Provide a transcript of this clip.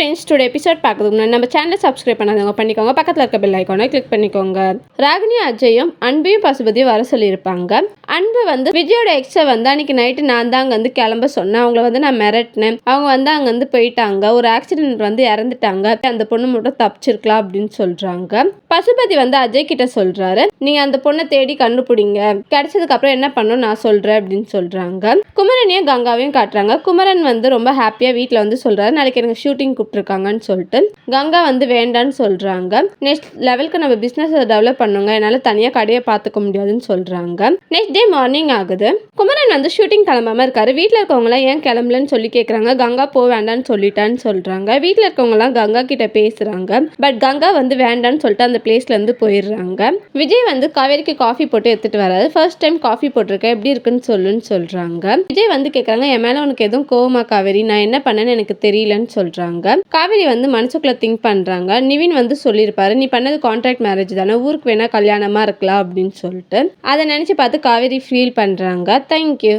Friends, today episode பார்க்கறதுக்கு முன்னாடி நம்ம சேனலை சப்ஸ்கிரைப் பண்ணாதவங்க பண்ணிக்கோங்க. பக்கத்தில் இருக்க பெல் ஐக்கானை கிளிக் பண்ணிக்கோங்க. ராகினி அஜயும் அன்பையும் பசுபதியும் வர சொல்லியிருப்பாங்க. அன்பு விஜயோட எக்ஸை அன்னைக்கு நைட்டு நான் தான் அங்கே கிளம்ப சொன்னேன். அவங்கள நான் மிரட்டினேன். அவங்க அங்கே போயிட்டாங்க. ஒரு ஆக்சிடென்ட் இறந்துட்டாங்க. அந்த பொண்ணு மட்டும் தப்பிச்சிருக்கலாம் அப்படின்னு சொல்றாங்க. பசுபதி அஜய் கிட்ட சொல்றாரு, நீங்க அந்த பொண்ணை தேடி கண்டுபிடிங்க, கிடைச்சதுக்கு அப்புறம் என்ன பண்ணணும் நான் சொல்றேன் அப்படின்னு சொல்றாங்க. குமரனையும் கங்காவையும் காட்டுறாங்க. குமரன் ரொம்ப ஹாப்பியா வீட்டுல சொல்றாரு, நாளைக்கு எனக்கு ஷூட்டிங் கூப்பிட்டுருக்காங்கன்னு சொல்லிட்டு. கங்கா வேண்டான்னு சொல்றாங்க. நெக்ஸ்ட் லெவலுக்கு நம்ம பிசினஸ் டெவலப் பண்ணுங்க, என்னால தனியா கடையை பார்த்துக்க முடியாதுன்னு சொல்றாங்க. நெக்ஸ்ட் டே மார்னிங் ஆகுது. குமரன் ஷூட்டிங் கிளம்பாம இருக்காரு. வீட்டுல இருக்கவங்க எல்லாம் ஏன் கிளம்பலன்னு சொல்லி கேக்குறாங்க. கங்கா போக வேண்டான்னு சொல்லிட்டான்னு சொல்றாங்க. வீட்டுல இருக்கவங்க எல்லாம் கங்கா கிட்ட பேசுறாங்க. பட் கங்கா வேண்டான்னு சொல்லிட்டு அந்த பிளேஸ்ல இருந்து போயிடுறாங்க. விஜய் காவேரிக்கு காஃபி போட்டு எடுத்துட்டு வராது. ஃபர்ஸ்ட் டைம் காஃபி போட்டிருக்கேன், எப்படி இருக்குன்னு சொல்லுன்னு சொல்றாங்க. விஜய் கேக்குறாங்க, என் மேல உனக்கு எதுவும் கோவமா காவேரி, நான் என்ன பண்ணேன்னு எனக்கு தெரியலன்னு சொல்றாங்க. காவேரி மனசுக்குள்ள திங்க் பண்றாங்க. நிவின் சொல்லியிருப்பாரு, நீ பண்ணது கான்ட்ராக்ட் மேரேஜ் தானே, ஊருக்கு வேணா கல்யாணமா இருக்கலாம் அப்படின்னு சொல்லிட்டு. அதை நினைச்சு பார்த்து காவேரி ஃபீல் பண்றாங்க. தேங்க்யூ.